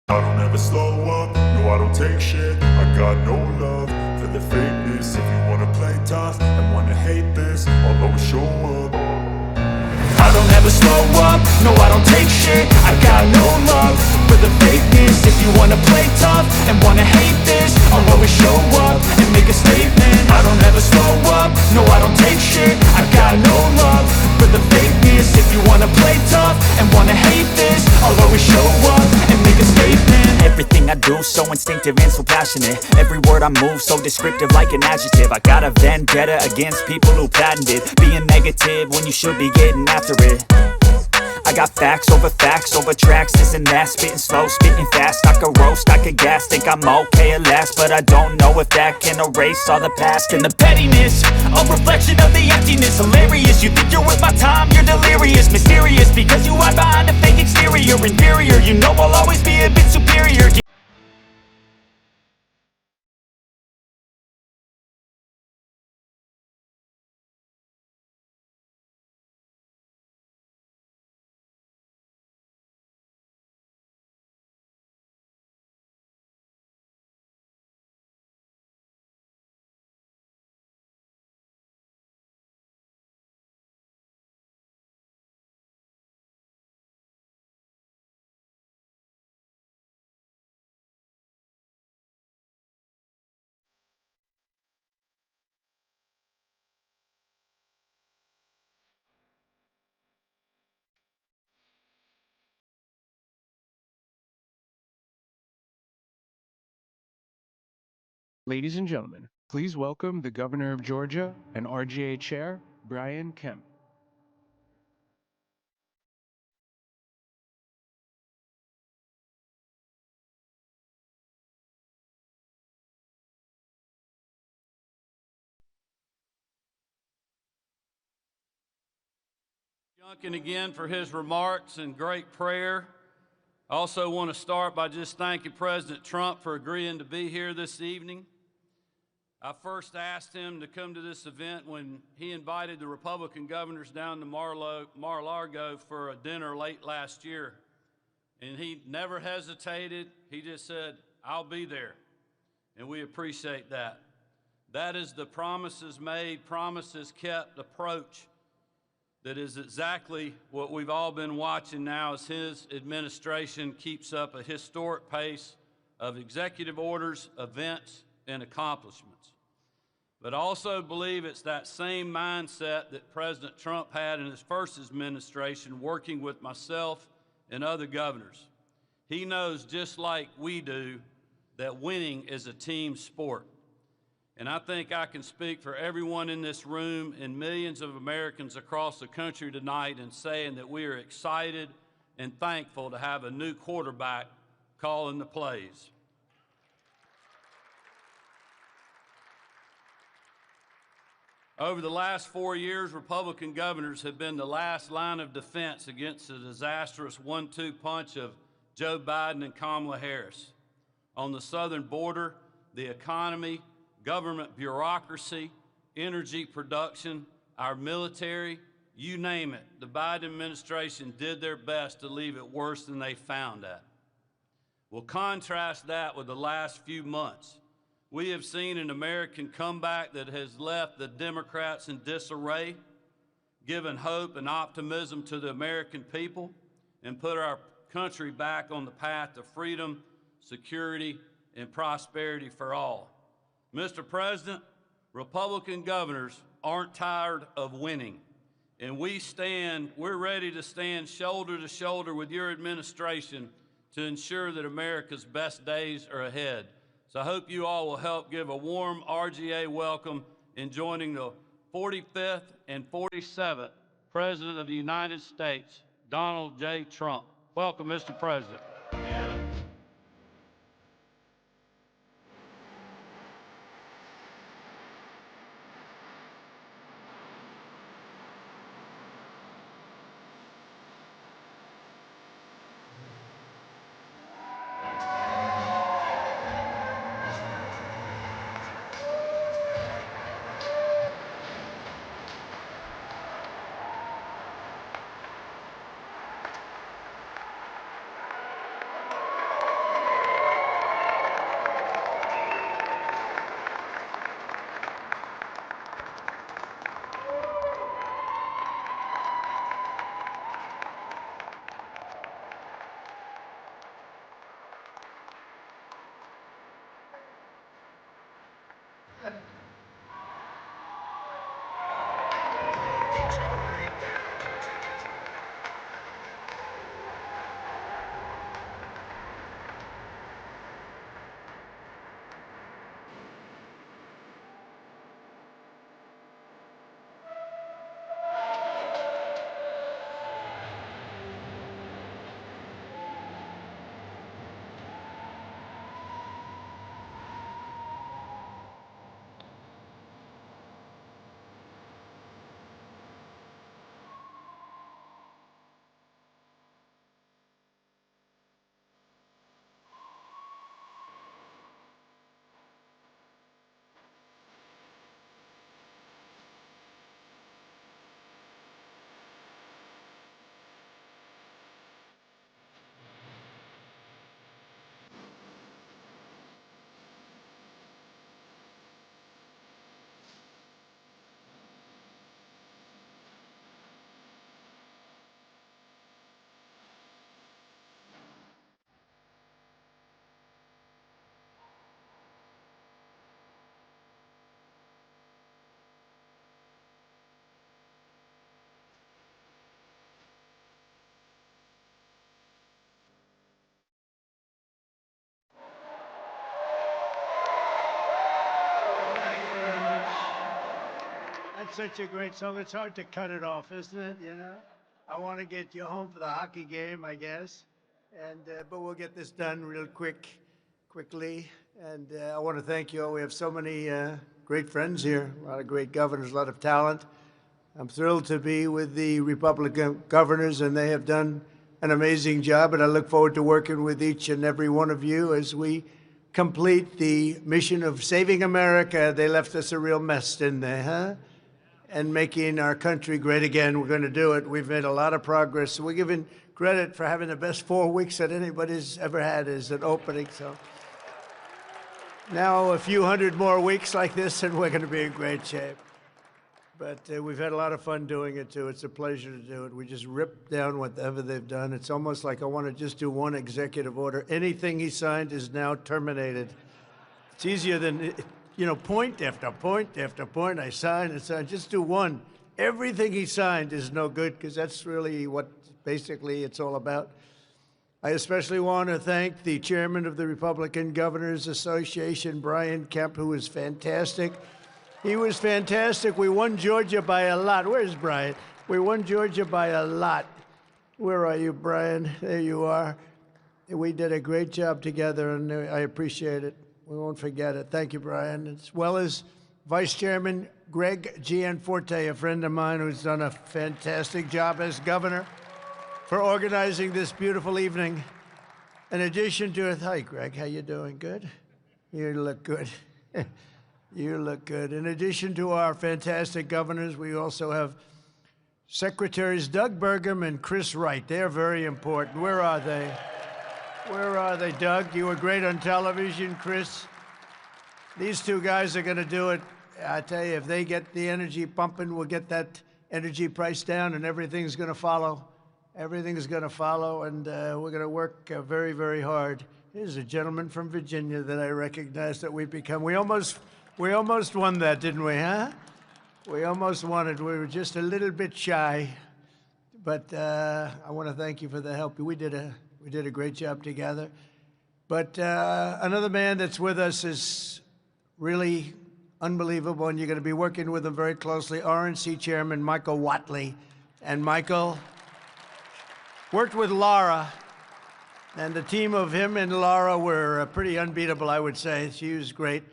I don't ever slow up, no I don't take shit. I got no love for the fakeness. If you wanna play tough and wanna hate this, I'll always show up. I don't ever slow up, no I don't take shit. I got no love for the fakeness. If you wanna play tough and wanna hate this, I'll always show up and make a statement. I don't ever slow up, no I don't take shit. I got no love for the fakeness. If you wanna play tough and wanna hate this, I'll always show up and make a statement. Everything I do so instinctive and so passionate. Every word I move so descriptive like an adjective. I got a vendetta against people who patented being negative when you should be getting after it. I got facts over tracks, this and that. Spitting slow, spitting fast, I could roast, I could gas. Think I'm okay at last, but I don't know if that can erase all the past. And the pettiness, a reflection of the emptiness. Hilarious, you think you're worth my time, you're delirious. Mysterious, because you hide behind a fake exterior. Inferior, you know I'll always be a bit superior. Ladies and gentlemen, please welcome the Governor of Georgia and RGA Chair, Brian Kemp. Duncan again for his remarks and great prayer. I also want to start by just thanking President Trump for agreeing to be here this evening. I first asked him to come to this event when he invited the Republican governors down to Mar-a-Lago for a dinner late last year. And he never hesitated. He just said, I'll be there. And we appreciate that. That is the promises made, promises kept approach. That is exactly what we've all been watching now as his administration keeps up a historic pace of executive orders, events, and accomplishments. But I also believe it's that same mindset that President Trump had in his first administration, working with myself and other governors. He knows, just like we do, that winning is a team sport. And I think I can speak for everyone in this room and millions of Americans across the country tonight in saying that we are excited and thankful to have a new quarterback calling the plays. Over the last 4 years, Republican governors have been the last line of defense against the disastrous 1-2 punch of Joe Biden and Kamala Harris. On the southern border, the economy, government bureaucracy, energy production, our military, you name it, the Biden administration did their best to leave it worse than they found it. We'll contrast that with the last few months. We have seen an American comeback that has left the Democrats in disarray, given hope and optimism to the American people, and put our country back on the path to freedom, security, and prosperity for all. Mr. President, Republican governors aren't tired of winning, and we're ready to stand shoulder to shoulder with your administration to ensure that America's best days are ahead. So I hope you all will help give a warm RGA welcome in joining the 45th and 47th President of the United States, Donald J. Trump. Welcome, Mr. President. That's such a great song. It's hard to cut it off, isn't it? You know, I want to get you home for the hockey game, I guess, and but we'll get this done real quickly. And I want to thank you all. We have so many great friends here, a lot of great governors, a lot of talent. I'm thrilled to be with the Republican governors, and they have done an amazing job. And I look forward to working with each and every one of you as we complete the mission of saving America. They left us a real mess, didn't they, huh? And making our country great again. We're going to do it. We've made a lot of progress. We're given credit for having the best 4 weeks that anybody's ever had as an opening. So now a few hundred more weeks like this, and we're going to be in great shape. But we've had a lot of fun doing it, too. It's a pleasure to do it. We just rip down whatever they've done. It's almost like I want to just do one executive order. Anything he signed is now terminated. It's easier than, you know, point after point after point. I sign and sign. Just do one. Everything he signed is no good, because that's really what basically it's all about. I especially want to thank the chairman of the Republican Governors Association, Brian Kemp, who was fantastic. He was fantastic. We won Georgia by a lot. Where's Brian? We won Georgia by a lot. Where are you, Brian? There you are. We did a great job together, and I appreciate it. We won't forget it. Thank you, Brian. As well as Vice Chairman Greg Gianforte, a friend of mine who's done a fantastic job as governor, for organizing this beautiful evening. In addition to it, hi, Greg. How you doing? Good? You look good. You look good. In addition to our fantastic governors, we also have Secretaries Doug Burgum and Chris Wright. They're very important. Where are they? Where are they, Doug? You were great on television, Chris. These two guys are going to do it. I tell you, if they get the energy pumping, we'll get that energy price down, and everything's going to follow. Everything's going to follow, and we're going to work very, very hard. Here's a gentleman from Virginia that I recognize that we've become. We almost won that, didn't we, huh? We almost won it. We were just a little bit shy. But I want to thank you for the help. We did a great job together. But another man that's with us is really unbelievable, and you're going to be working with him very closely, RNC Chairman Michael Whatley. And Michael worked with Laura, and the team of him and Laura were pretty unbeatable, I would say. She was great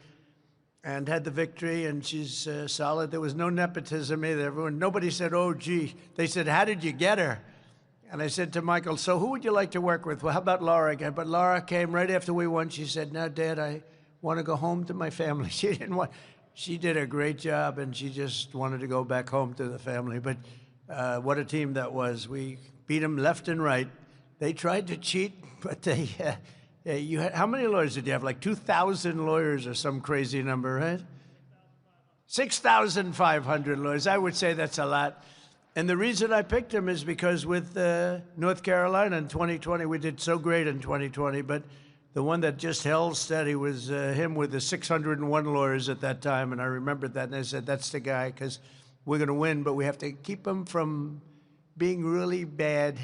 and had the victory, and she's solid. There was no nepotism either. Nobody said, oh, gee. They said, how did you get her? And I said to Michael, so who would you like to work with? Well, how about Laura again? But Laura came right after we won. She said, now, Dad, I want to go home to my family. She did a great job, and she just wanted to go back home to the family. But what a team that was. We beat them left and right. They tried to cheat, but they... you had, how many lawyers did you have? Like 2,000 lawyers or some crazy number, right? 6,500 lawyers. I would say that's a lot. And the reason I picked them is because with North Carolina in 2020, we did so great in 2020, but The one that just held steady was him with the 601 lawyers at that time, and I remembered that, and I said, that's the guy, because we're going to win, but we have to keep him from being really bad,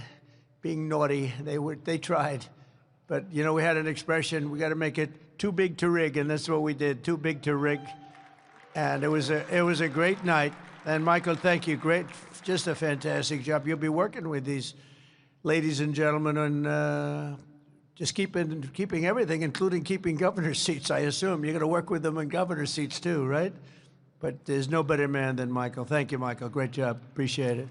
being naughty. They tried. But, you know, we had an expression, we got to make it too big to rig, and that's what we did, too big to rig. And it was a great night. And Michael, thank you. Great, just a fantastic job. You'll be working with these ladies and gentlemen on just keeping everything, including keeping governor seats, I assume. You're going to work with them on governor seats too, right? But there's no better man than Michael. Thank you, Michael. Great job. Appreciate it.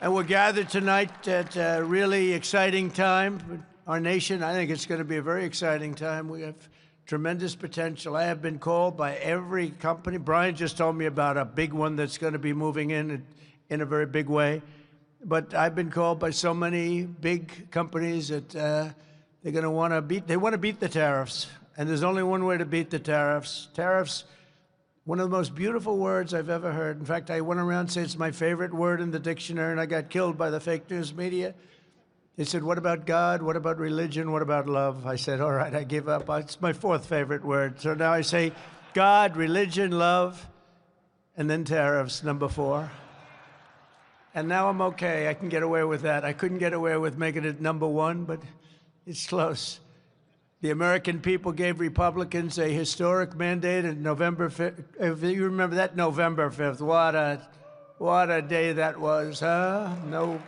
And we're gathered tonight at a really exciting time for our nation. I think it's going to be a very exciting time. We have tremendous potential. I have been called by every company. Brian just told me about a big one that's going to be moving in a very big way. But I've been called by so many big companies that they're going to want to beat the tariffs. And there's only one way to beat the tariffs. Tariffs, one of the most beautiful words I've ever heard. In fact, I went around saying it's my favorite word in the dictionary, and I got killed by the fake news media. They said, what about God? What about religion? What about love? I said, all right, I give up. It's my fourth favorite word. So now I say God, religion, love, and then tariffs, number 4. And now I'm okay. I can get away with that. I couldn't get away with making it number 1, but it's close. The American people gave Republicans a historic mandate on November 5th. If you remember that, November 5th. What a day that was, huh? No.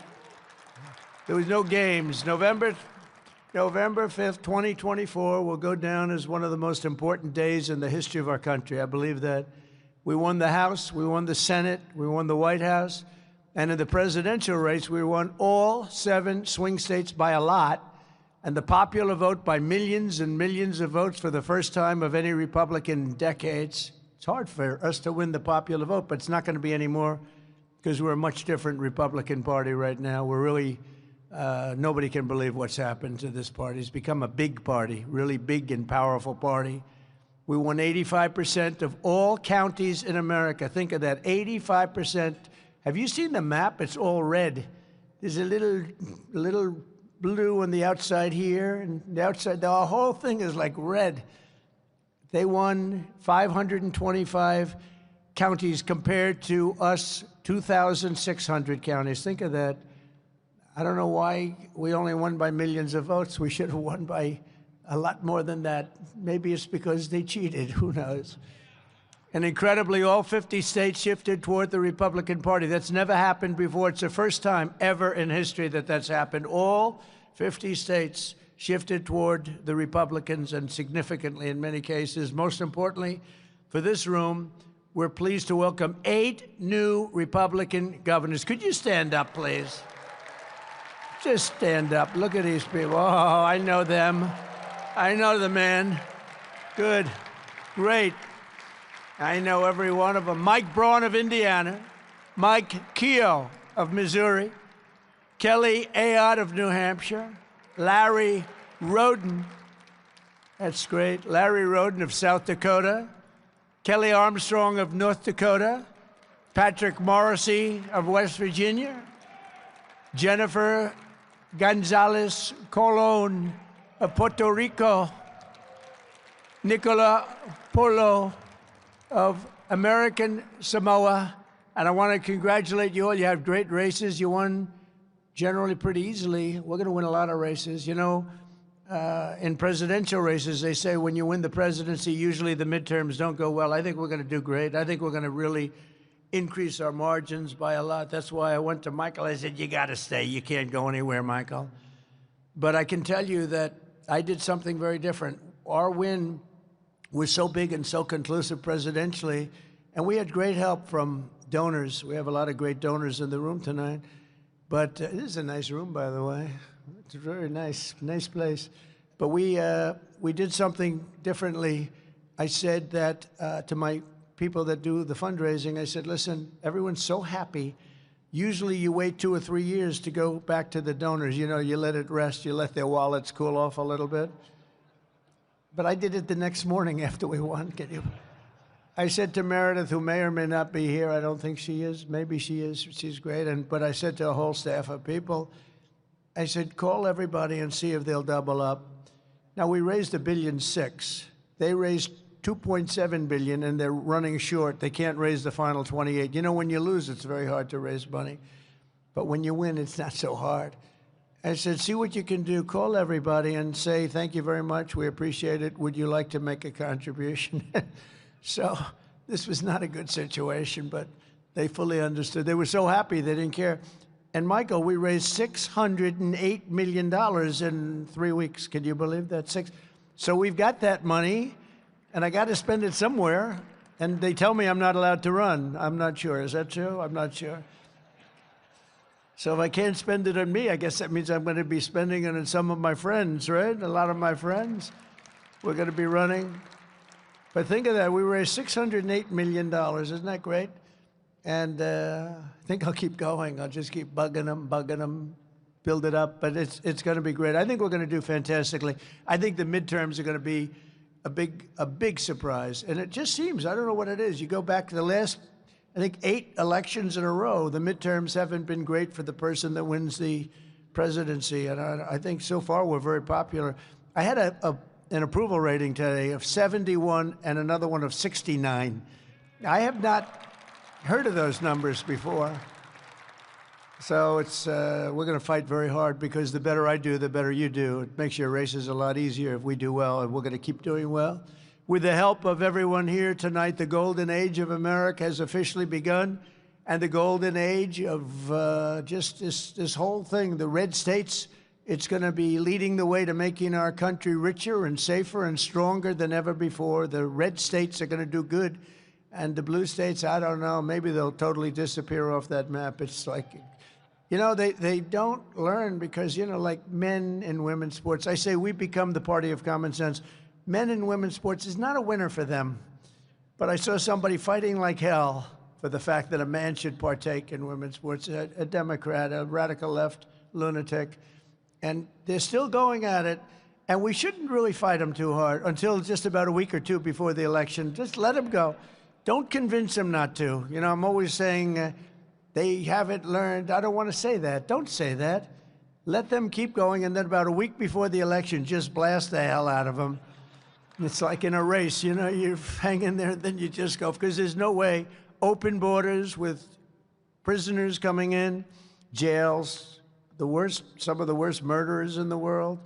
There was no games. November 5th, 2024 will go down as one of the most important days in the history of our country. I believe that. We won the House, we won the Senate, we won the White House, and in the presidential race, we won all 7 swing states by a lot, and the popular vote by millions and millions of votes for the first time of any Republican in decades. It's hard for us to win the popular vote, but it's not going to be anymore because we're a much different Republican Party right now. We're really... nobody can believe what's happened to this party. It's become a big party, really big and powerful party. We won 85% of all counties in America. Think of that, 85%. Have you seen the map? It's all red. There's a little blue on the outside here, and the outside, the whole thing is like red. They won 525 counties compared to us, 2,600 counties. Think of that. I don't know why we only won by millions of votes. We should have won by a lot more than that. Maybe it's because they cheated. Who knows? And incredibly, all 50 states shifted toward the Republican Party. That's never happened before. It's the first time ever in history that that's happened. All 50 states shifted toward the Republicans, and significantly in many cases. Most importantly, for this room, we're pleased to welcome 8 new Republican governors. Could you stand up, please? Just stand up. Look at these people. Oh, I know them. I know the man. Good. Great. I know every one of them. Mike Braun of Indiana. Mike Keogh of Missouri. Kelly Ayotte of New Hampshire. Larry Roden. That's great. Larry Roden of South Dakota. Kelly Armstrong of North Dakota. Patrick Morrissey of West Virginia. Jennifer Gonzalez Colon of Puerto Rico, Nicola Polo of American Samoa, and I want to congratulate you all. You have great races. You won generally pretty easily. We're going to win a lot of races. You know, in presidential races, they say when you win the presidency, usually the midterms don't go well. I think we're going to do great. I think we're going to really increase our margins by a lot. That's why I went to Michael. I said, you got to stay. You can't go anywhere, Michael. But I can tell you that I did something very different. Our win was so big and so conclusive presidentially, and we had great help from donors. We have a lot of great donors in the room tonight. But this is a nice room, by the way. It's a very nice place. But we did something differently. I said that to my people that do the fundraising, I said, listen, everyone's so happy. Usually you wait 2 or 3 years to go back to the donors. You know, you let it rest, you let their wallets cool off a little bit. But I did it the next morning after we won. I said to Meredith, who may or may not be here, I don't think she is, maybe she is, she's great, but I said to a whole staff of people, I said, call everybody and see if they'll double up. Now, we raised $1.6 billion. They raised $2.7 billion, and they're running short. They can't raise the final 28. You know, when you lose, it's very hard to raise money. But when you win, it's not so hard. I said, see what you can do. Call everybody and say, thank you very much. We appreciate it. Would you like to make a contribution? So this was not a good situation, but they fully understood. They were so happy they didn't care. And Michael, we raised $608 million in 3 weeks. Can you believe that? So we've got that money, and I got to spend it somewhere. And they tell me I'm not allowed to run. I'm not sure. Is that true? I'm not sure. So if I can't spend it on me, I guess that means I'm going to be spending it on some of my friends, right? A lot of my friends. We're going to be running. But think of that. We raised $608 million. Isn't that great? And I think I'll keep going. I'll just keep bugging them, build it up. But it's going to be great. I think we're going to do fantastically. I think the midterms are going to be a big surprise. And it just seems, I don't know what it is. You go back to the last, I think, 8 elections in a row. The midterms haven't been great for the person that wins the presidency. And I think so far we're very popular. I had an approval rating today of 71 and another one of 69. I have not heard of those numbers before. So we're going to fight very hard, because the better I do, the better you do. It makes your races a lot easier if we do well, and we're going to keep doing well. With the help of everyone here tonight, the golden age of America has officially begun, and the golden age of just this whole thing, the red states, it's going to be leading the way to making our country richer and safer and stronger than ever before. The red states are going to do good. And the blue states, I don't know, maybe they'll totally disappear off that map. It's like, you know, they don't learn, because, you know, like men and women's sports, I say we become the party of common sense. Men and women's sports is not a winner for them. But I saw somebody fighting like hell for the fact that a man should partake in women's sports, a Democrat, a radical left lunatic. And they're still going at it. And we shouldn't really fight them too hard until just about a week or two before the election. Just let them go. Don't convince them not to. You know, I'm always saying they haven't learned. I don't want to say that. Don't say that. Let them keep going, and then about a week before the election, just blast the hell out of them. It's like in a race, you know, you hang in there, and then you just go, because there's no way. Open borders with prisoners coming in, jails, some of the worst murderers in the world.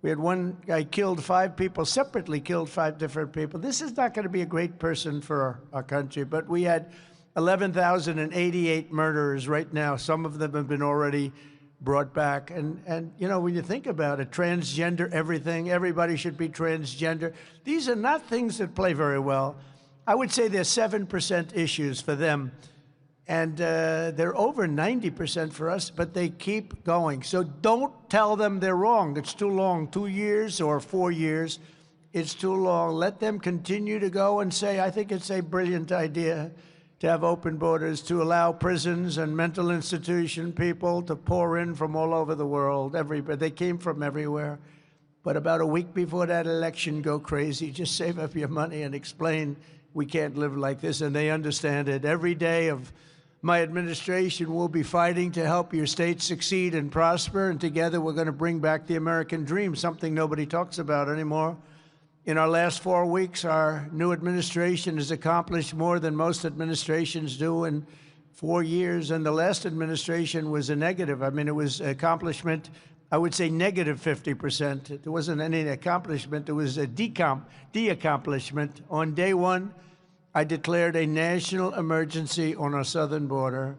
We had one guy killed 5 people, separately killed 5 different people. This is not going to be a great person for our country, but we had 11,088 murderers right now. Some of them have been already brought back. And you know, when you think about it, transgender everything, everybody should be transgender. These are not things that play very well. I would say they're 7% issues for them. And they're over 90% for us, but they keep going. So don't tell them they're wrong. It's too long, 2 years or 4 years. It's too long. Let them continue to go and say, I think it's a brilliant idea to have open borders, to allow prisons and mental institution people to pour in from all over the world. They came from everywhere. But about a week before that election, go crazy. Just save up your money and explain we can't live like this. And they understand it. Every day of my administration will be fighting to help your state succeed and prosper, and together we're going to bring back the American dream, something nobody talks about anymore. In our last 4 weeks, our new administration has accomplished more than most administrations do in 4 years, and the last administration was a negative. I mean, it was accomplishment, I would say negative 50%. There wasn't any accomplishment. It was a de-accomplishment. On day 1, I declared a national emergency on our southern border.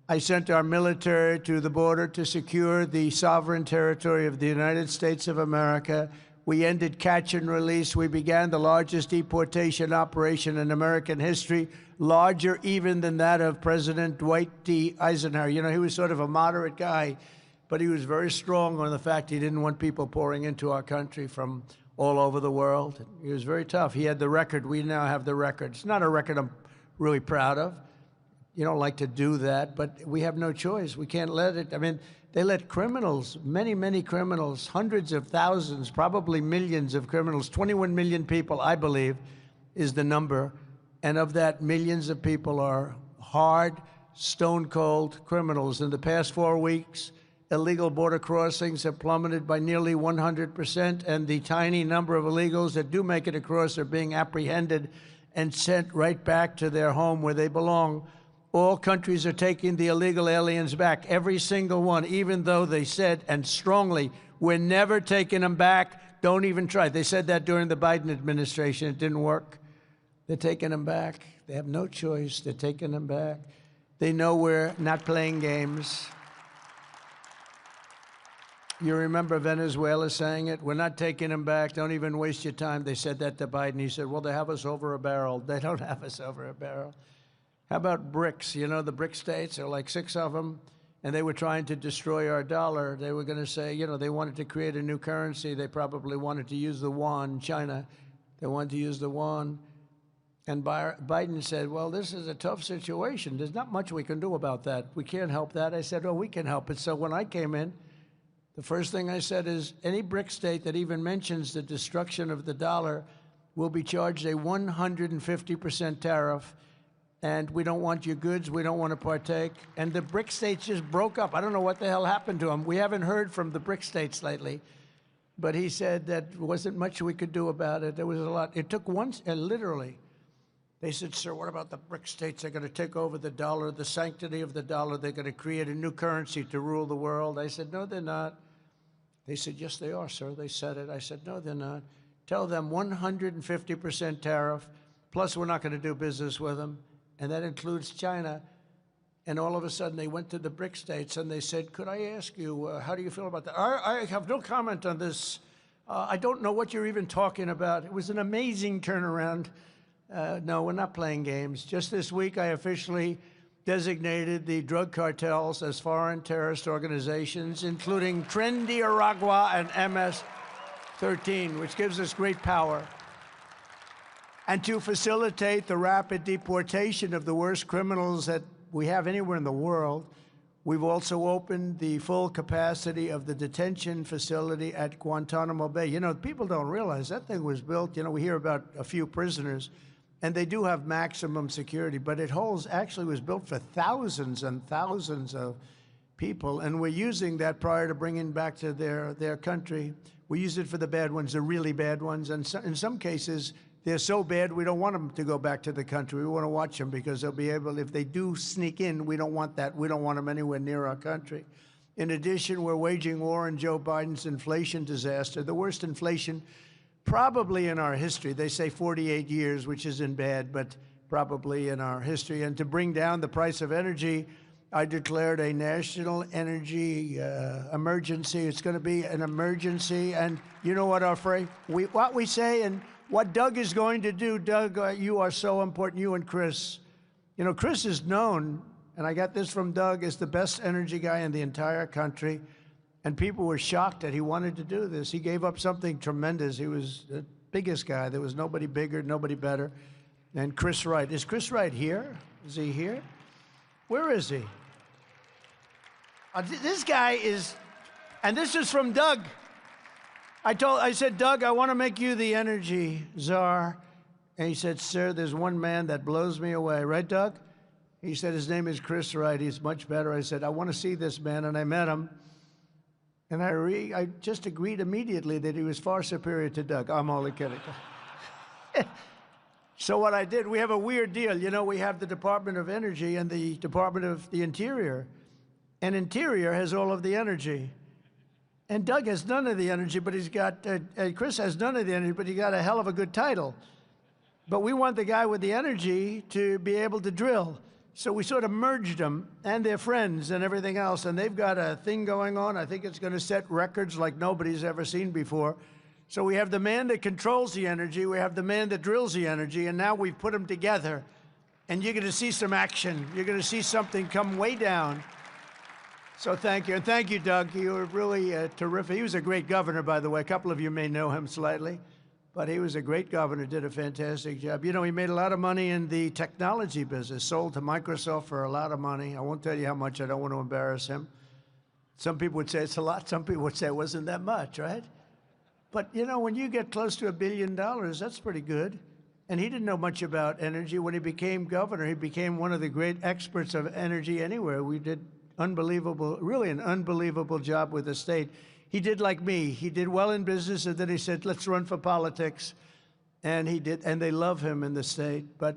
I sent our military to the border to secure the sovereign territory of the United States of America. We ended catch and release. We began the largest deportation operation in American history, larger even than that of President Dwight D. Eisenhower. You know, he was sort of a moderate guy, but he was very strong on the fact he didn't want people pouring into our country from all over the world. He was very tough. He had the record. We now have the record. It's not a record I'm really proud of. You don't like to do that, but we have no choice. We can't let it. I mean, they let criminals, many, many criminals, hundreds of thousands, probably millions of criminals, 21 million people, I believe, is the number. And of that, millions of people are hard, stone-cold criminals. In the past 4 weeks, illegal border crossings have plummeted by nearly 100%, and the tiny number of illegals that do make it across are being apprehended and sent right back to their home where they belong. All countries are taking the illegal aliens back, every single one, even though they said, and strongly, we're never taking them back. Don't even try. They said that during the Biden administration. It didn't work. They're taking them back. They have no choice. They're taking them back. They know we're not playing games. You remember Venezuela saying it? We're not taking them back. Don't even waste your time. They said that to Biden. He said, well, they have us over a barrel. They don't have us over a barrel. How about BRICS? You know, the BRIC states, there are like 6 of them, and they were trying to destroy our dollar. They were going to say, you know, they wanted to create a new currency. They probably wanted to use the yuan. China, they wanted to use the yuan. And Biden said, well, this is a tough situation. There's not much we can do about that. We can't help that. I said, oh, we can help it. So when I came in, the first thing I said is any BRIC state that even mentions the destruction of the dollar will be charged a 150% tariff. And we don't want your goods. We don't want to partake. And the BRIC states just broke up. I don't know what the hell happened to them. We haven't heard from the BRIC states lately. But he said that there wasn't much we could do about it. There was a lot. It took once, and literally, they said, sir, what about the BRIC states? They're going to take over the dollar, the sanctity of the dollar. They're going to create a new currency to rule the world. I said, no, they're not. They said, yes, they are, sir. They said it. I said, no, they're not. Tell them 150% tariff, plus we're not going to do business with them. And that includes China. And all of a sudden, they went to the BRIC states, and they said, could I ask you, how do you feel about that? I have no comment on this. I don't know what you're even talking about. It was an amazing turnaround. No, we're not playing games. Just this week, I officially designated the drug cartels as foreign terrorist organizations, including Trendy Aragua and MS-13, which gives us great power. And to facilitate the rapid deportation of the worst criminals that we have anywhere in the world, we've also opened the full capacity of the detention facility at Guantanamo Bay. You know, people don't realize that thing was built, you know, we hear about a few prisoners, and they do have maximum security, but it actually was built for thousands and thousands of people, and we're using that prior to bringing back to their country. We use it for the bad ones, the really bad ones, and so, in some cases, they're so bad, we don't want them to go back to the country. We want to watch them because they'll be able, if they do sneak in, we don't want that. We don't want them anywhere near our country. In addition, we're waging war on Joe Biden's inflation disaster, the worst inflation probably in our history. They say 48 years, which isn't bad, but probably in our history. And to bring down the price of energy, I declared a national energy emergency. It's going to be an emergency. And you know what what we say and what Doug is going to do. Doug, you are so important, you and Chris. You know, Chris is known, and I got this from Doug, as the best energy guy in the entire country. And people were shocked that he wanted to do this. He gave up something tremendous. He was the biggest guy. There was nobody bigger, nobody better. And Chris Wright. Is Chris Wright here? Is he here? Where is he? This guy is, and this is from Doug. I said, Doug, I want to make you the energy czar. And he said, sir, there's one man that blows me away. Right, Doug? He said, his name is Chris Wright. He's much better. I said, I want to see this man. And I met him. And I just agreed immediately that he was far superior to Doug. I'm only kidding. So what I did, we have a weird deal. You know, we have the Department of Energy and the Department of the Interior. And Interior has all of the energy. And Doug has none of the energy, but he's got, Chris has none of the energy, but he got a hell of a good title. But we want the guy with the energy to be able to drill. So we sort of merged them and their friends and everything else. And they've got a thing going on. I think it's going to set records like nobody's ever seen before. So we have the man that controls the energy. We have the man that drills the energy. And now we've put them together. And you're going to see some action. You're going to see something come way down. So thank you. And thank you, Doug. You were really terrific. He was a great governor, by the way. A couple of you may know him slightly. But he was a great governor, did a fantastic job. You know, he made a lot of money in the technology business, sold to Microsoft for a lot of money. I won't tell you how much. I don't want to embarrass him. Some people would say it's a lot. Some people would say it wasn't that much, right? But, you know, when you get close to $1 billion, that's pretty good. And he didn't know much about energy. When he became governor, he became one of the great experts of energy anywhere. We did unbelievable, really an unbelievable job with the state. He did like me. He did well in business, and then he said, let's run for politics. And he did, and they love him in the state. But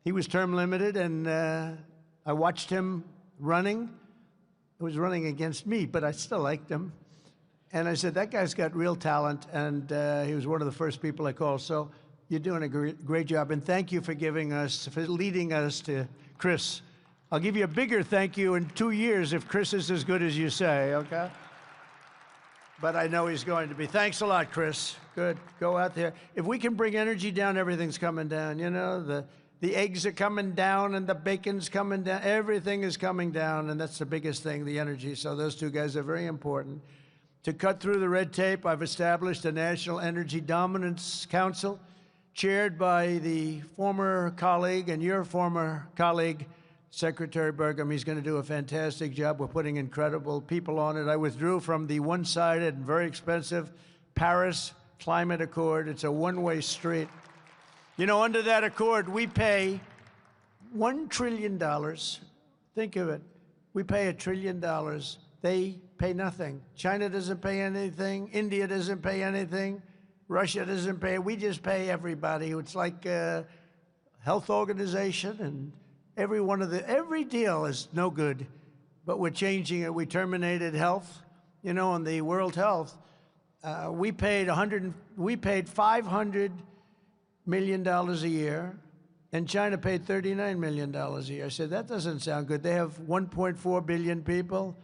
he was term limited, and I watched him running. He was running against me, but I still liked him. And I said, that guy's got real talent, and he was one of the first people I called. So you're doing a great job, and thank you for leading us to Chris. I'll give you a bigger thank you in 2 years if Chris is as good as you say, okay? But I know he's going to be. Thanks a lot, Chris. Good. Go out there. If we can bring energy down, everything's coming down. You know, the eggs are coming down and the bacon's coming down. Everything is coming down, and that's the biggest thing, the energy. So those two guys are very important. To cut through the red tape, I've established a National Energy Dominance Council, chaired by the former colleague and your former colleague, Secretary Burgum. He's going to do a fantastic job. We're putting incredible people on it. I withdrew from the one-sided and very expensive Paris Climate Accord. It's a one-way street. You know, under that accord, we pay $1 trillion. Think of it. We pay $1 trillion. They pay nothing. China doesn't pay anything. India doesn't pay anything. Russia doesn't pay. We just pay everybody. It's like a health organization, and every deal is no good. But we're changing it. We terminated health. You know, on the World Health, we paid $500 million a year, and China paid $39 million a year. I said, that doesn't sound good. They have 1.4 billion people,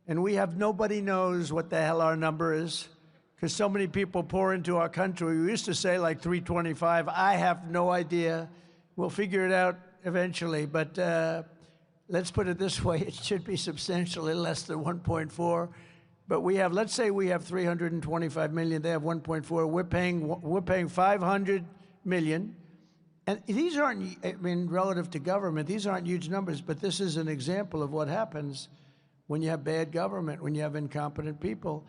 and we have nobody knows what the hell our number is, because so many people pour into our country. We used to say like 325. I have no idea. We'll figure it out eventually, but let's put it this way. It should be substantially less than 1.4. But we have, let's say we have 325 million. They have 1.4. We're paying 500 million. And these aren't, I mean, relative to government, these aren't huge numbers, but this is an example of what happens when you have bad government, when you have incompetent people.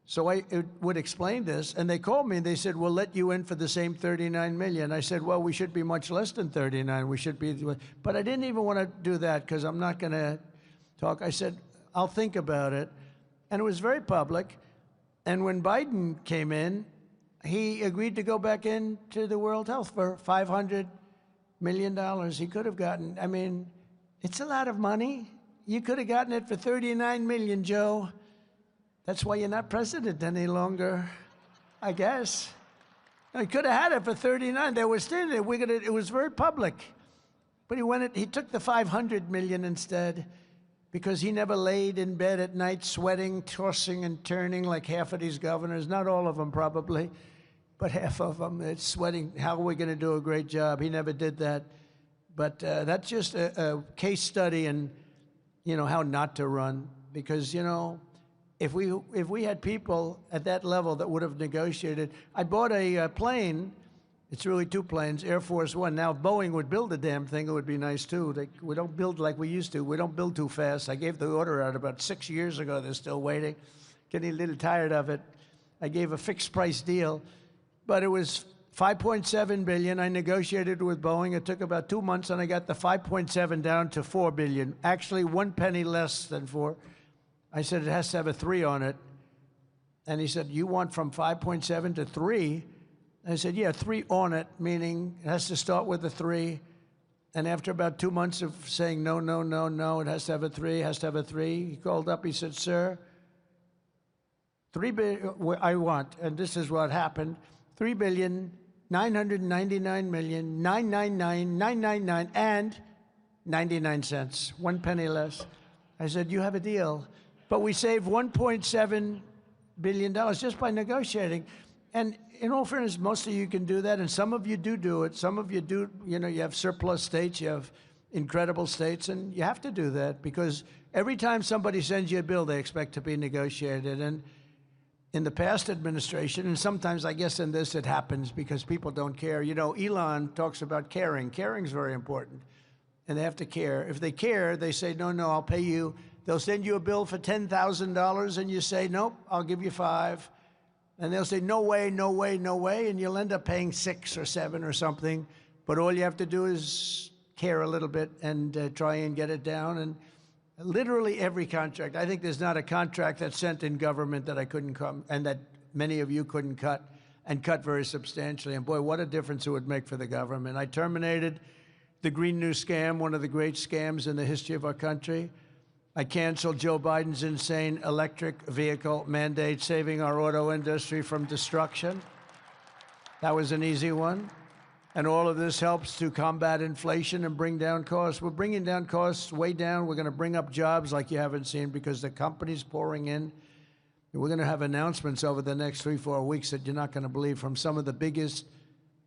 So I would explain this, and they called me and they said, we'll let you in for the same 39 million. I said, well, we should be much less than 39. We should be, but I didn't even want to do that because I'm not going to talk. I said, I'll think about it. And it was very public. And when Biden came in, he agreed to go back into the World Health for $500 million. He could have gotten, I mean, it's a lot of money. You could have gotten it for 39 million, Joe. That's why you're not president any longer, I guess. He could have had it for 39. They were standing there. It was very public. But he took the 500 million instead, because he never laid in bed at night sweating, tossing and turning like half of these governors. Not all of them probably, but half of them. It's sweating. How are we going to do a great job? He never did that. But that's just a case study in, you know, how not to run. Because, you know, if we had people at that level that would have negotiated. I bought a plane. It's really two planes, Air Force One. Now, if Boeing would build the damn thing, it would be nice, too. We don't build like we used to. We don't build too fast. I gave the order out about 6 years ago. They're still waiting. Getting a little tired of it. I gave a fixed-price deal. But it was $5.7 billion. I negotiated with Boeing. It took about 2 months, and I got the 5.7 down to $4 billion. Actually, 1 penny less than 4. I said, it has to have a 3 on it. And he said, you want from 5.7 to 3? I said, yeah, 3 on it, meaning it has to start with a 3. And after about 2 months of saying, no, no, no, no, it has to have a 3, it has to have a 3, he called up, he said, sir, I want, and this is what happened, $3,999,999,999 and 99 cents, 1 penny less. I said, you have a deal. But we saved $1.7 billion just by negotiating. And in all fairness, most of you can do that, and some of you do it. Some of you do, you know, you have surplus states, you have incredible states, and you have to do that because every time somebody sends you a bill, they expect to be negotiated. And in the past administration, and sometimes I guess in this it happens because people don't care. You know, Elon talks about caring. Caring is very important, and they have to care. If they care, they say, no, no, I'll pay you. They'll send you a bill for $10,000, and you say, nope, I'll give you 5. And they'll say, no way, no way, no way, and you'll end up paying 6 or 7 or something. But all you have to do is care a little bit and try and get it down. And Literally every contract. I think there's not a contract that's sent in government that I couldn't come, and that many of you couldn't cut, and cut very substantially. And boy, what a difference it would make for the government. I terminated the Green New Scam, one of the great scams in the history of our country. I canceled Joe Biden's insane electric vehicle mandate, saving our auto industry from destruction. That was an easy one. And all of this helps to combat inflation and bring down costs. We're bringing down costs way down. We're going to bring up jobs like you haven't seen because the company's pouring in. We're going to have announcements over the next 3-4 weeks that you're not going to believe from some of the biggest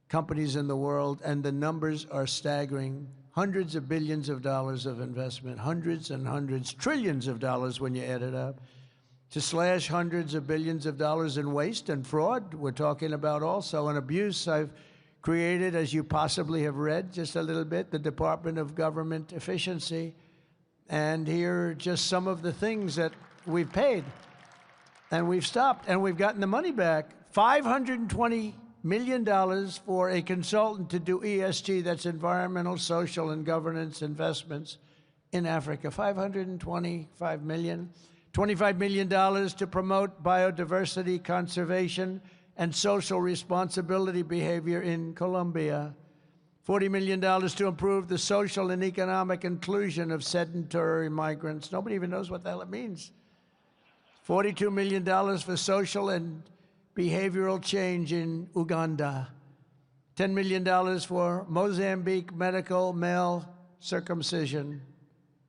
companies in the world, and the numbers are staggering. Hundreds of billions of dollars of investment, hundreds and hundreds, trillions of dollars when you add it up, to slash hundreds of billions of dollars in waste and fraud. We're talking about also an abuse. I've created, as you possibly have read just a little bit, the Department of Government Efficiency. And here are just some of the things that we've paid. And we've stopped, and we've gotten the money back. $520 million for a consultant to do ESG, that's environmental, social, and governance investments in Africa. $525 million. $25 million to promote biodiversity conservation and social responsibility behavior in Colombia. $40 million to improve the social and economic inclusion of sedentary migrants. Nobody even knows what the hell it means. $42 million for social and behavioral change in Uganda. $10 million for Mozambique medical male circumcision.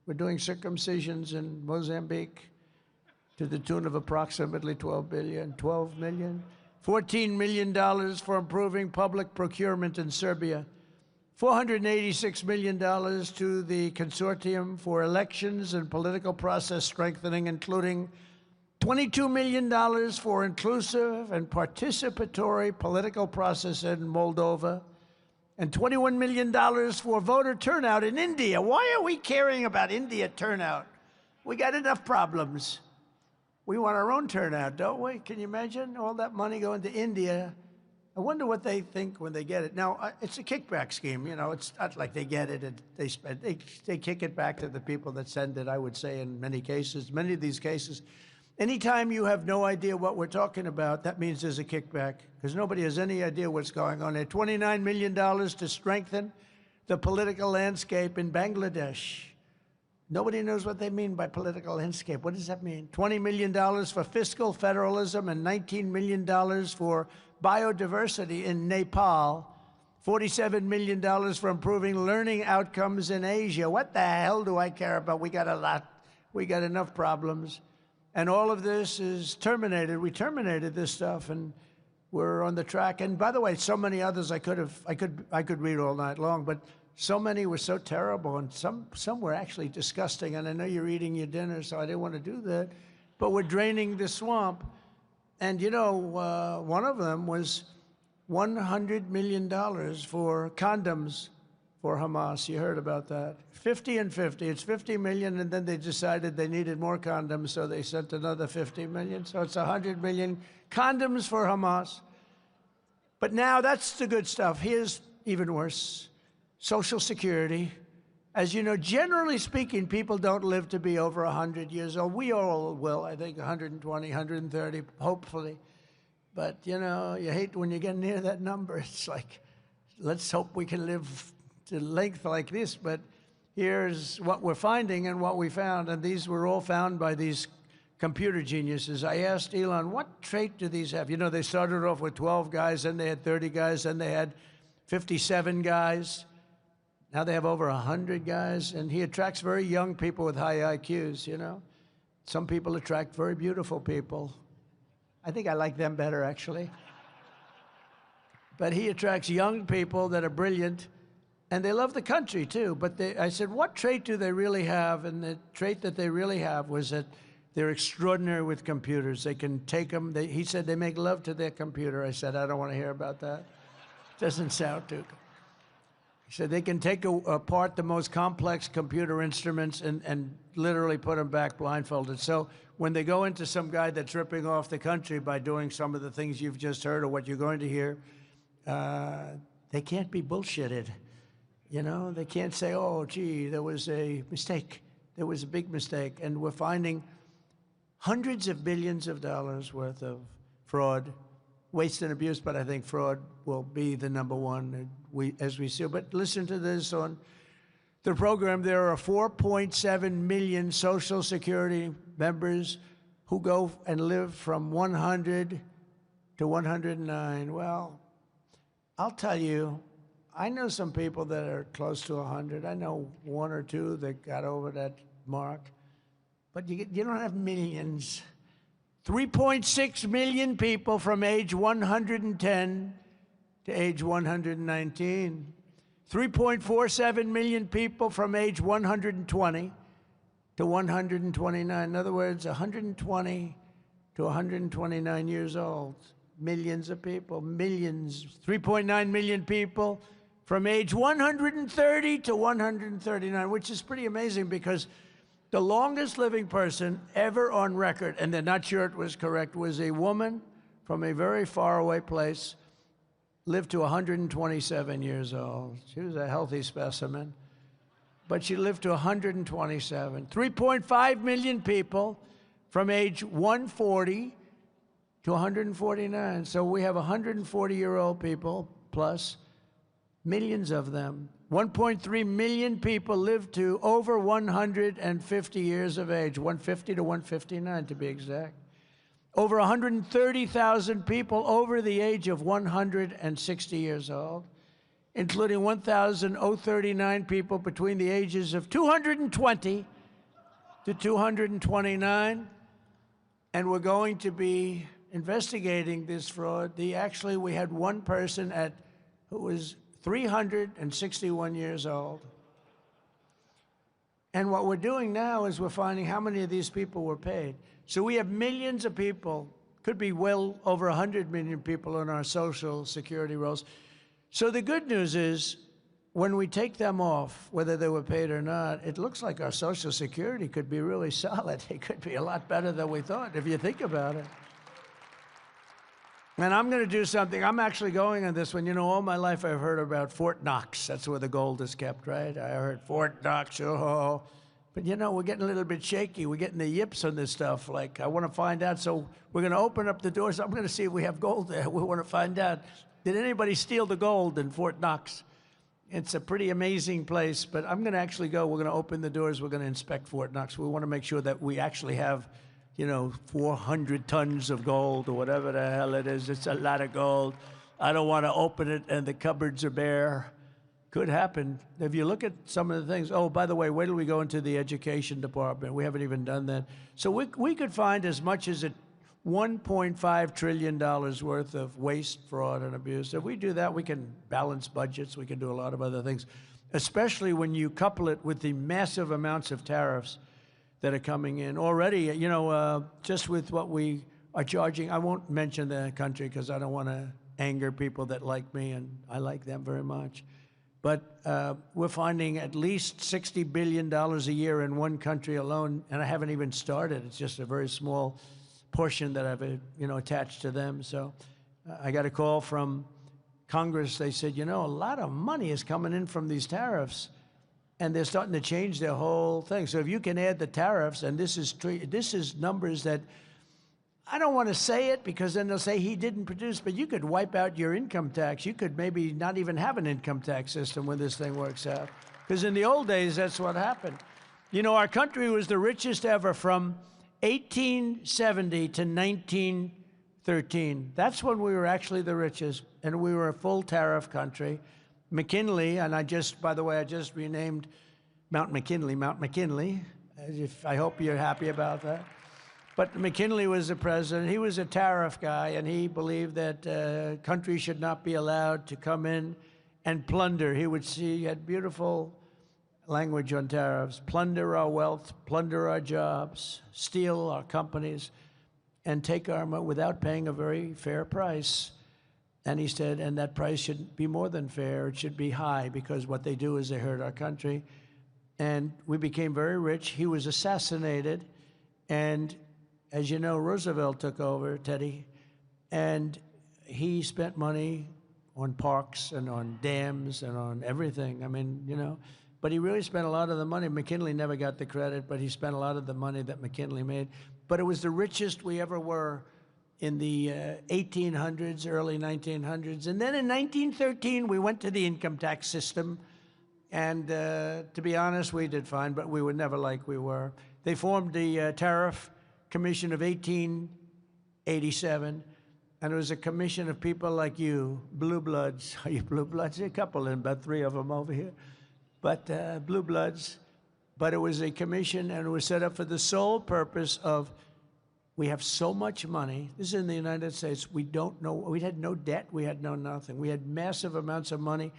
We're doing circumcisions in Mozambique to the tune of approximately $12 million. $14 million for improving public procurement in Serbia. $486 million to the Consortium for Elections and Political Process Strengthening, including $22 million for inclusive and participatory political process in Moldova, and $21 million for voter turnout in India. Why are we caring about India turnout? We got enough problems. We want our own turnout, don't we? Can you imagine all that money going to India? I wonder what they think when they get it. Now, it's a kickback scheme. You know, it's not like they get it and they spend. They kick it back to the people that send it, I would say, in many cases. Many of these cases, anytime you have no idea what we're talking about, that means there's a kickback, because nobody has any idea what's going on there. $29 million to strengthen the political landscape in Bangladesh. Nobody knows what they mean by political landscape. What does that mean? $20 million for fiscal federalism and $19 million for biodiversity in Nepal. $47 million for improving learning outcomes in Asia. What the hell do I care about? We got a lot. We got enough problems. And all of this is terminated. We terminated this stuff, and we're on the track. And by the way, so many others I could read all night long, but so many were so terrible, and some were actually disgusting. And I know you're eating your dinner, so I didn't want to do that. But we're draining the swamp. And, you know, one of them was $100 million for condoms for Hamas. You heard about that. 50 and 50. It's 50 million, and then they decided they needed more condoms, so they sent another 50 million. So it's 100 million condoms for Hamas. But now that's the good stuff. Here's even worse. Social Security. As you know, generally speaking, people don't live to be over 100 years old. We all will, I think, 120, 130, hopefully. But, you know, you hate when you get near that number. It's like, let's hope we can live to length like this. But here's what we're finding and what we found. And these were all found by these computer geniuses. I asked Elon, what trait do these have? You know, they started off with 12 guys, then they had 30 guys, then they had 57 guys. Now they have over 100 guys, and he attracts very young people with high IQs, you know. Some people attract very beautiful people. I think I like them better, actually. But he attracts young people that are brilliant, and they love the country, too. But I said, what trait do they really have? And the trait that they really have was that they're extraordinary with computers. They can take them. He said they make love to their computer. I said, I don't want to hear about that. Doesn't sound too good. He said they can take apart the most complex computer instruments and literally put them back blindfolded. So when they go into some guy that's ripping off the country by doing some of the things you've just heard or what you're going to hear, they can't be bullshitted. You know, they can't say, oh, gee, there was a mistake. There was a big mistake, and we're finding hundreds of billions of dollars worth of fraud, waste and abuse, but I think fraud will be the number one as we see. But listen to this on the program. There are 4.7 million Social Security members who go and live from 100 to 109. Well, I'll tell you, I know some people that are close to 100. I know one or two that got over that mark. But you don't have millions. 3.6 million people from age 110 to age 119. 3.47 million people from age 120 to 129. In other words, 120 to 129 years old. Millions of people, millions. 3.9 million people from age 130 to 139, which is pretty amazing because the longest living person ever on record, and they're not sure it was correct, was a woman from a very faraway place, lived to 127 years old. She was a healthy specimen, but she lived to 127. 3.5 million people from age 140 to 149. So we have 140-year-old people plus millions of them. 1.3 million people live to over 150 years of age, 150 to 159 to be exact. Over 130,000 people over the age of 160 years old, including 1,039 people between the ages of 220 to 229. And we're going to be investigating this fraud. Actually, we had one person who was 361 years old. And what we're doing now is we're finding how many of these people were paid. So we have millions of people, could be well over 100 million people in our Social Security rolls. So the good news is when we take them off, whether they were paid or not, it looks like our Social Security could be really solid. It could be a lot better than we thought, if you think about it. And I'm going to do something. I'm actually going on this one. You know, all my life I've heard about Fort Knox. That's where the gold is kept, right? I heard Fort Knox, oh. But, you know, we're getting a little bit shaky. We're getting the yips on this stuff. Like, I want to find out. So we're going to open up the doors. I'm going to see if we have gold there. We want to find out, did anybody steal the gold in Fort Knox? It's a pretty amazing place. But I'm going to actually go. We're going to open the doors. We're going to inspect Fort Knox. We want to make sure that we actually have, you know, 400 tons of gold or whatever the hell it is. It's a lot of gold. I don't want to open it and the cupboards are bare. Could happen. If you look at some of the things, oh, by the way, wait till we go into the education department. We haven't even done that. So we could find as much as $1.5 trillion worth of waste, fraud, and abuse. If we do that, we can balance budgets. We can do a lot of other things, especially when you couple it with the massive amounts of tariffs that are coming in already. You know, just with what we are charging, I won't mention the country because I don't want to anger people that like me, and I like them very much. But we're finding at least $60 billion a year in one country alone, and I haven't even started. It's just a very small portion that I've, you know, attached to them. So I got a call from Congress. They said, you know, a lot of money is coming in from these tariffs, and they're starting to change their whole thing. So if you can add the tariffs, and this is numbers that I don't want to say it because then they'll say he didn't produce, but you could wipe out your income tax. You could maybe not even have an income tax system when this thing works out. Because in the old days, that's what happened. You know, our country was the richest ever from 1870 to 1913. That's when we were actually the richest, and we were a full tariff country. McKinley, and by the way, I just renamed Mount McKinley. I hope you're happy about that. But McKinley was the president. He was a tariff guy, and he believed that countries should not be allowed to come in and plunder. He had beautiful language on tariffs: plunder our wealth, plunder our jobs, steal our companies, and take our money without paying a very fair price. And he said, and that price shouldn't be more than fair. It should be high, because what they do is they hurt our country. And we became very rich. He was assassinated, and as you know, Roosevelt took over, Teddy, and he spent money on parks and on dams and on everything. I mean, you know, But he really spent a lot of the money. McKinley never got the credit, but he spent a lot of the money that McKinley made. But it was the richest we ever were in the 1800s, early 1900s. And then in 1913, we went to the income tax system. And to be honest, we did fine, but we were never like we were. They formed the Tariff Commission of 1887. And it was a commission of people like you, blue bloods. Are you blue bloods? There are a couple, and about 3 of them over here. But blue bloods. But it was a commission, and it was set up for the sole purpose of, we have so much money. This is in the United States. We don't know. We had no debt. We had no nothing. We had massive amounts of money.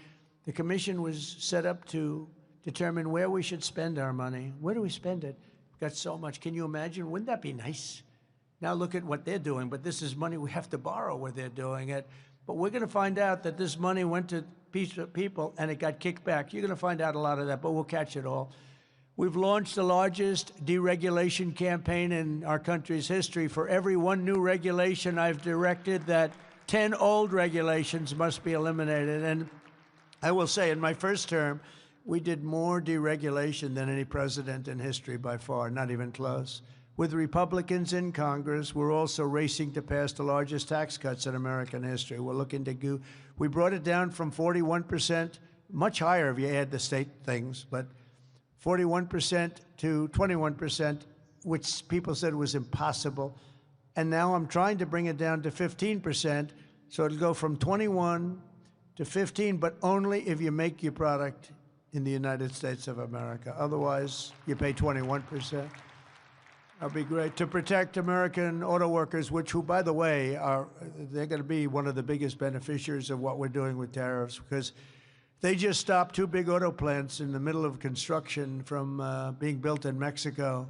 The commission was set up to determine where we should spend our money. Where do we spend it? We've got so much. Can you imagine? Wouldn't that be nice? Now look at what they're doing, but this is money we have to borrow where they're doing it. But we're going to find out that this money went to people and it got kicked back. You're going to find out a lot of that, but we'll catch it all. We've launched the largest deregulation campaign in our country's history. For every 1 new regulation, I've directed that 10 old regulations must be eliminated. And I will say, in my first term, we did more deregulation than any president in history by far, not even close. With Republicans in Congress, we're also racing to pass the largest tax cuts in American history. We're looking to we brought it down from 41%, much higher if you add the state things, but 41% to 21%, which people said was impossible. And now I'm trying to bring it down to 15%, so it'll go from 21 to 15, but only if you make your product in the United States of America. Otherwise, you pay 21%. That'll be great. To protect American auto workers, who, by the way, they're going to be one of the biggest beneficiaries of what we're doing with tariffs, because they just stopped 2 big auto plants in the middle of construction from being built in Mexico,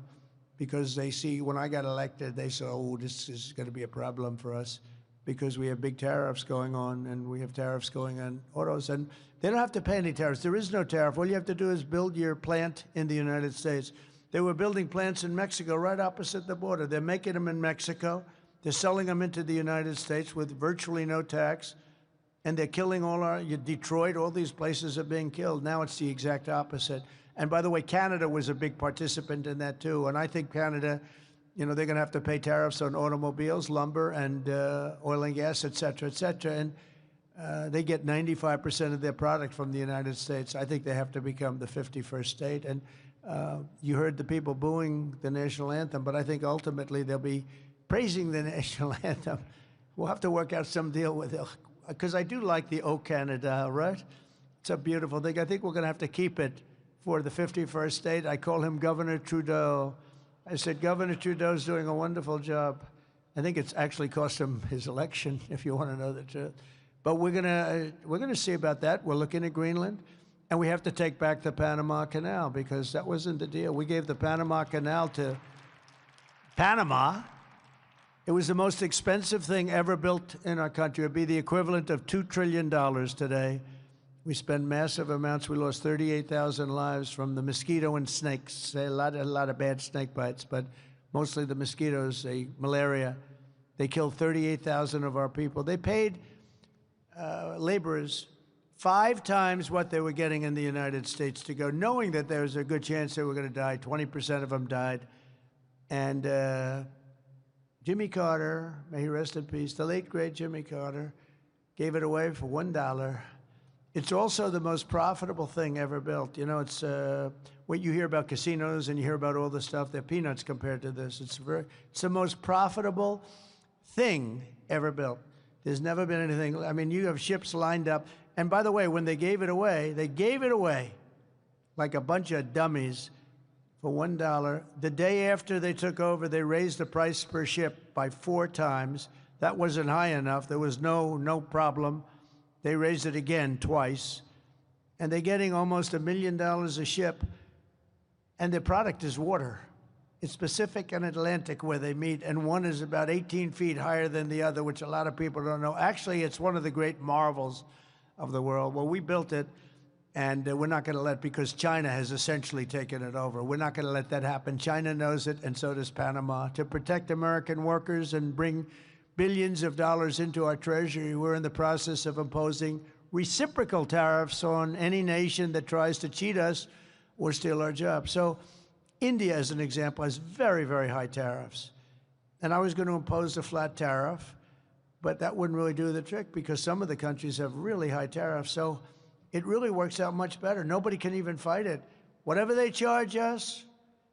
because they see, when I got elected, they said, oh, this is going to be a problem for us, because we have big tariffs going on, and we have tariffs going on autos, and they don't have to pay any tariffs. There is no tariff. All you have to do is build your plant in the United States. They were building plants in Mexico right opposite the border. They're making them in Mexico. They're selling them into the United States with virtually no tax. And they're killing Detroit, all these places are being killed. Now it's the exact opposite. And by the way, Canada was a big participant in that too. And I think Canada, they're going to have to pay tariffs on automobiles, lumber, and oil and gas, et cetera, et cetera. And they get 95% of their product from the United States. I think they have to become the 51st state. And you heard the people booing the national anthem, but I think ultimately they'll be praising the national anthem. We'll have to work out some deal with it, because I do like the "O Canada," right? It's a beautiful thing. I think we're going to have to keep it for the 51st state. I call him Governor Trudeau. I said, Governor Trudeau's doing a wonderful job. I think it's actually cost him his election, if you want to know the truth. But we're gonna see about that. We're looking at Greenland. And we have to take back the Panama Canal, because that wasn't the deal. We gave the Panama Canal to Panama. It was the most expensive thing ever built in our country. It would be the equivalent of $2 trillion today. We spend massive amounts. We lost 38,000 lives from the mosquito and snakes. A lot of bad snake bites, but mostly the mosquitoes, malaria. They killed 38,000 of our people. They paid laborers 5 times what they were getting in the United States to go, knowing that there was a good chance they were going to die. 20% of them died. And Jimmy Carter, may he rest in peace, the late, great Jimmy Carter, gave it away for $1. It's also the most profitable thing ever built. It's what you hear about casinos and you hear about all the stuff. They're peanuts compared to this. It's the most profitable thing ever built. There's never been anything. I mean, you have ships lined up. And by the way, when they gave it away like a bunch of dummies for $1. The day after they took over, they raised the price per ship by 4 times. That wasn't high enough. There was no problem. They raised it again twice. And they're getting almost $1 million a ship. And their product is water. It's Pacific and Atlantic where they meet, and one is about 18 feet higher than the other, which a lot of people don't know. Actually, it's one of the great marvels of the world. Well, we built it, and we're not going to because China has essentially taken it over. We're not going to let that happen. China knows it, and so does Panama. To protect American workers and bring billions of dollars into our treasury, we're in the process of imposing reciprocal tariffs on any nation that tries to cheat us or steal our jobs. So India, as an example, has very, very high tariffs. And I was going to impose a flat tariff, but that wouldn't really do the trick because some of the countries have really high tariffs. So it really works out much better. Nobody can even fight it. Whatever they charge us,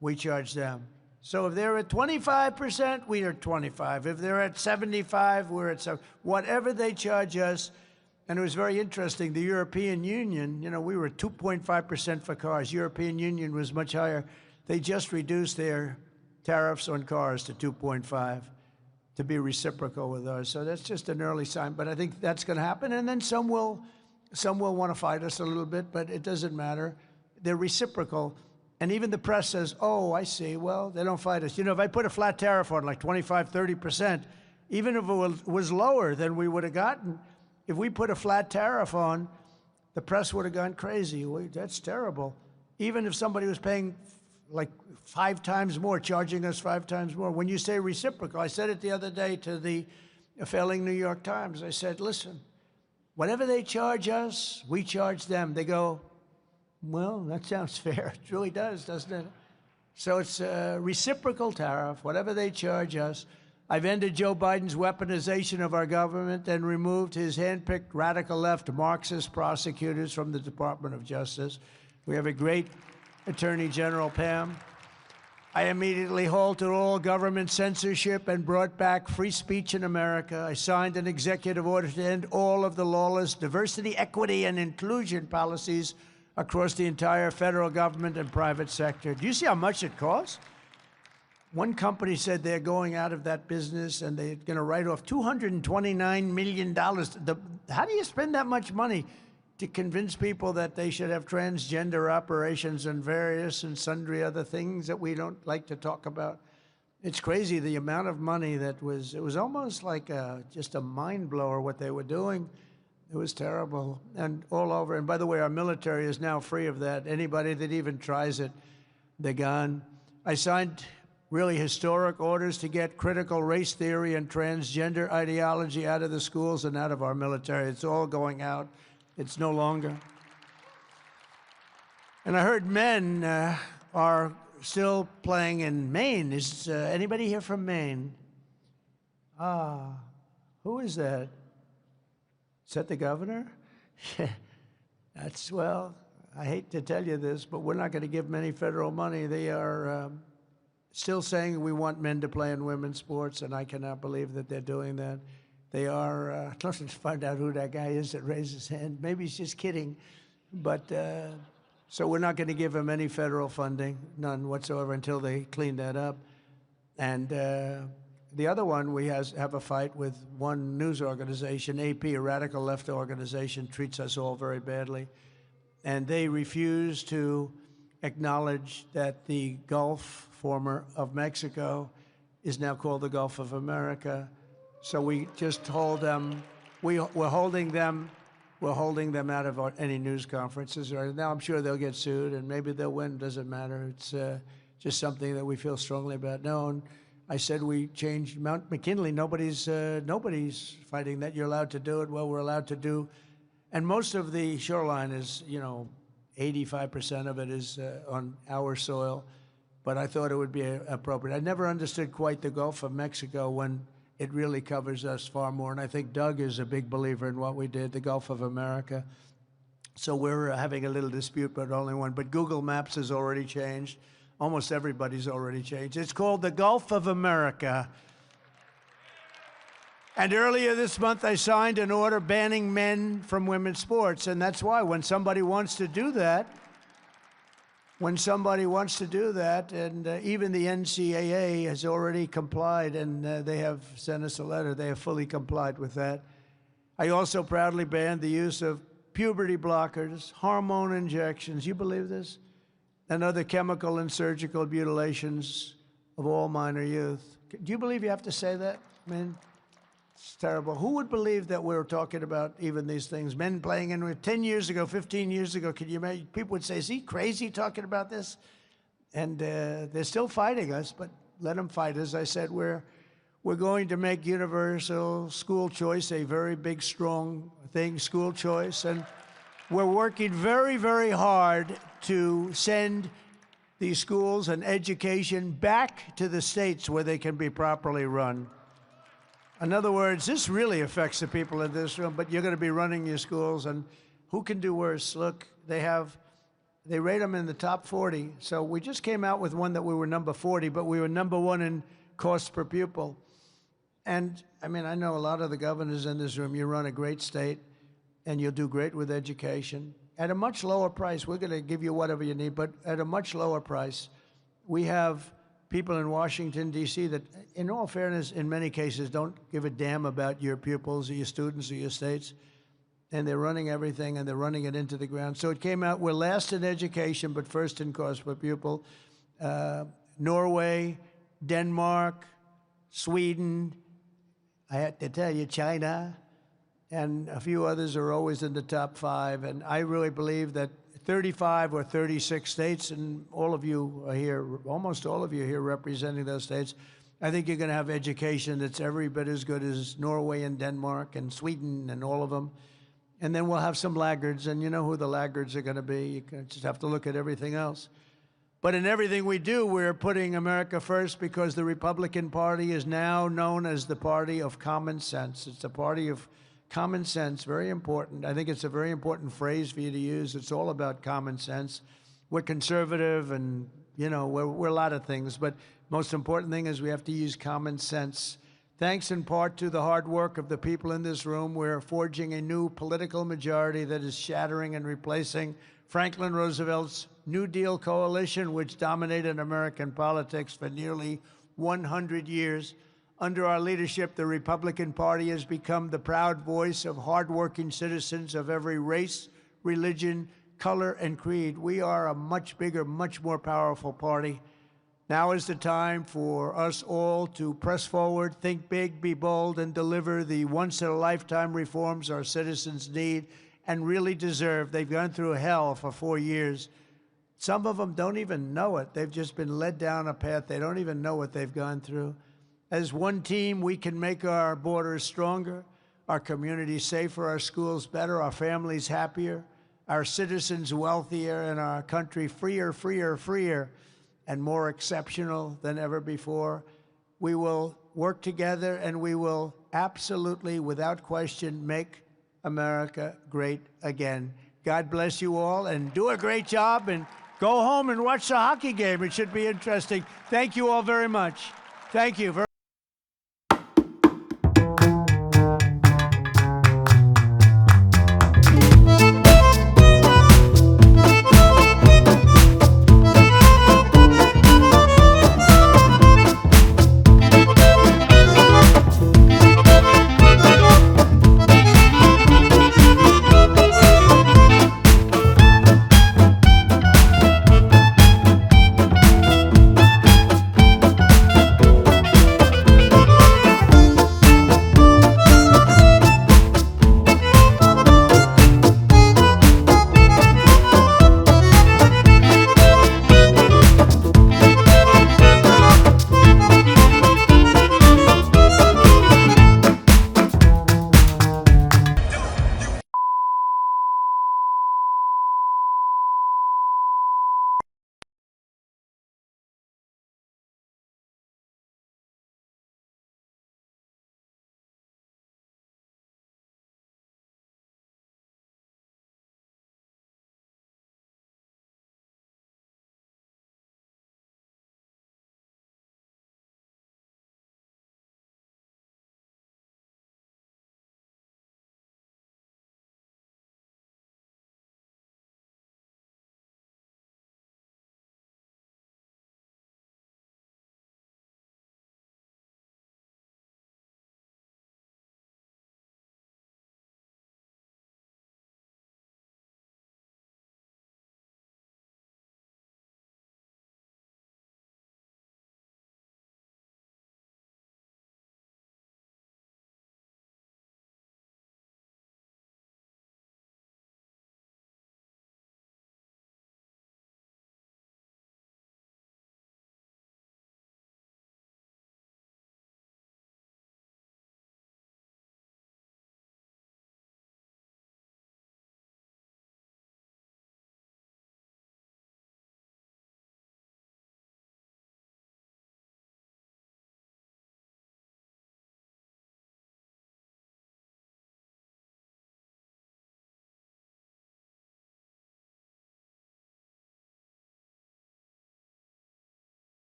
we charge them. So if they're at 25%, we are 25. If they're at 75, we're at 7. Whatever they charge us, and it was very interesting, the European Union, you know, we were at 2.5% for cars. European Union was much higher. They just reduced their tariffs on cars to 2.5 to be reciprocal with ours. So that's just an early sign, but I think that's going to happen. And then some will want to fight us a little bit, but it doesn't matter. They're reciprocal. And even the press says, oh, I see, well, they don't fight us. You know, if I put a flat tariff on like 25, 30%, even if it was lower than we would have gotten, if we put a flat tariff on, the press would have gone crazy. That's terrible. Even if somebody was paying like 5 times more, charging us 5 times more. When you say reciprocal, I said it the other day to the failing New York Times. I said, listen, whatever they charge us, we charge them. They go, well, that sounds fair. It really does, doesn't it? So it's a reciprocal tariff, whatever they charge us. I've ended Joe Biden's weaponization of our government and removed his handpicked radical left Marxist prosecutors from the Department of Justice. We have a great Attorney General, Pam. I immediately halted all government censorship and brought back free speech in America. I signed an executive order to end all of the lawless diversity, equity, and inclusion policies across the entire federal government and private sector. Do you see how much it costs? One company said they're going out of that business and they're going to write off $229 million. How do you spend that much money to convince people that they should have transgender operations and various and sundry other things that we don't like to talk about? It's crazy, the amount of money that was, it was almost like just a mind blower what they were doing. It was terrible and all over. And by the way, our military is now free of that. Anybody that even tries it, they're gone. I signed really historic orders to get critical race theory and transgender ideology out of the schools and out of our military. It's all going out. It's no longer. And I heard men are still playing in Maine. Is anybody here from Maine? Who is that? Is that the governor? That's, well, I hate to tell you this, but we're not going to give them any federal money. They are still saying we want men to play in women's sports, and I cannot believe that they're doing that. They are, let's find out who that guy is that raised his hand. Maybe he's just kidding. But, so we're not going to give him any federal funding, none whatsoever, until they clean that up. And the other one, we have a fight with one news organization, AP, a radical left organization, treats us all very badly. And they refuse to acknowledge that the Gulf, former of Mexico, is now called the Gulf of America. So we just hold them, we're holding them out of any news conferences. Now I'm sure they'll get sued and maybe they'll win, doesn't matter. It's just something that we feel strongly about. No, and I said we changed Mount McKinley. Nobody's fighting that. You're allowed to do it. Well, we're allowed to do. And most of the shoreline is, 85% of it is on our soil. But I thought it would be appropriate. I never understood quite the Gulf of Mexico when it really covers us far more. And I think Doug is a big believer in what we did, the Gulf of America. So we're having a little dispute, but only one. But Google Maps has already changed. Almost everybody's already changed. It's called the Gulf of America. And earlier this month, I signed an order banning men from women's sports. And that's why when somebody wants to do that, and even the NCAA has already complied, and they have sent us a letter. They have fully complied with that. I also proudly banned the use of puberty blockers, hormone injections, you believe this? And other chemical and surgical mutilations of all minor youth. Do you believe you have to say that? I mean, it's terrible. Who would believe that we're talking about even these things? Men playing in 10 years ago, 15 years ago, can you imagine? People would say, is he crazy talking about this? And they're still fighting us, but let them fight. As I said, we're going to make universal school choice a very big, strong thing, school choice. And we're working very, very hard to send these schools and education back to the states where they can be properly run. In other words, this really affects the people in this room, but you're going to be running your schools, and who can do worse? Look, they rate them in the top 40. So we just came out with one that we were number 40, but we were number 1 in cost per pupil. And I mean, I know a lot of the governors in this room. You run a great state, and you'll do great with education at a much lower price. We're going to give you whatever you need, but at a much lower price. We have people in Washington, D.C. that, in all fairness, in many cases, don't give a damn about your pupils or your students or your states. And they're running everything, and they're running it into the ground. So it came out, we're last in education, but first in cost per pupil. Norway, Denmark, Sweden, I have to tell you, China, and a few others are always in the top 5. And I really believe that 35 or 36 states, and all of you are here, almost all of you are here representing those states, I think you're going to have education that's every bit as good as Norway and Denmark and Sweden and all of them. And then we'll have some laggards, and you know who the laggards are going to be. You just have to look at everything else. But in everything we do, we're putting America first, because the Republican Party is now known as the party of common sense. It's the party of common sense, very important. I think it's a very important phrase for you to use. It's all about common sense. We're conservative, and, you know, we're a lot of things, but most important thing is we have to use common sense. Thanks in part to the hard work of the people in this room, we're forging a new political majority that is shattering and replacing Franklin Roosevelt's New Deal coalition, which dominated American politics for nearly 100 years. Under our leadership, the Republican Party has become the proud voice of hardworking citizens of every race, religion, color, and creed. We are a much bigger, much more powerful party. Now is the time for us all to press forward, think big, be bold, and deliver the once-in-a-lifetime reforms our citizens need and really deserve. They've gone through hell for 4 years. Some of them don't even know it. They've just been led down a path. They don't even know what they've gone through. As one team, we can make our borders stronger, our communities safer, our schools better, our families happier, our citizens wealthier, and our country freer, freer, freer, and more exceptional than ever before. We will work together, and we will absolutely, without question, make America great again. God bless you all, and do a great job, and go home and watch the hockey game. It should be interesting. Thank you all very much. Thank you.